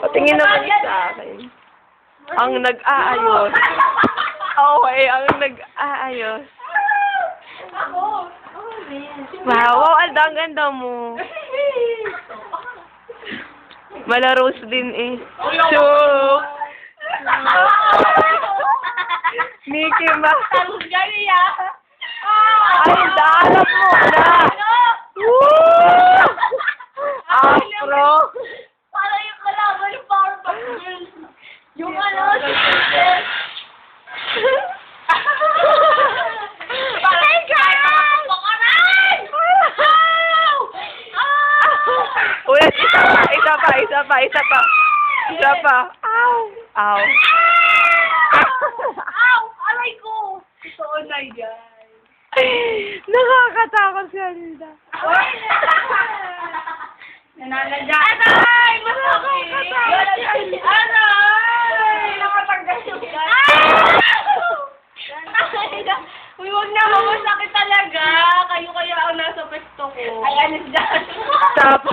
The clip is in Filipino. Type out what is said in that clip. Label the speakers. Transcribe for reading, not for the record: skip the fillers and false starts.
Speaker 1: Patingin naman niya sa akin. Ang nag-aayos. Okay, ang nag-aayos.
Speaker 2: Ako.
Speaker 1: Wow, ang ganda mo. Malaros din eh. Shook! Mickey Mouse.
Speaker 2: Tapos gani ya.
Speaker 1: Ay, dalam mo na. Woo! Afro.
Speaker 2: Parang yung kalaban ng Powerpuff Girls. Yung ano, si Princess. Parang guys! Pakaran!
Speaker 1: Ulit, isa pa. Ow! Ow!
Speaker 2: Ow! Aray ko! Ito na guys.
Speaker 1: Nakakatakot si Alida.
Speaker 2: Nananadya. Aray! Masakit! Aray! Nakatanggal yung Uy, wag na, masakit talaga. Kayo kaya ang nasa pwesto ko. Ayan, is dyan.
Speaker 1: Tapa.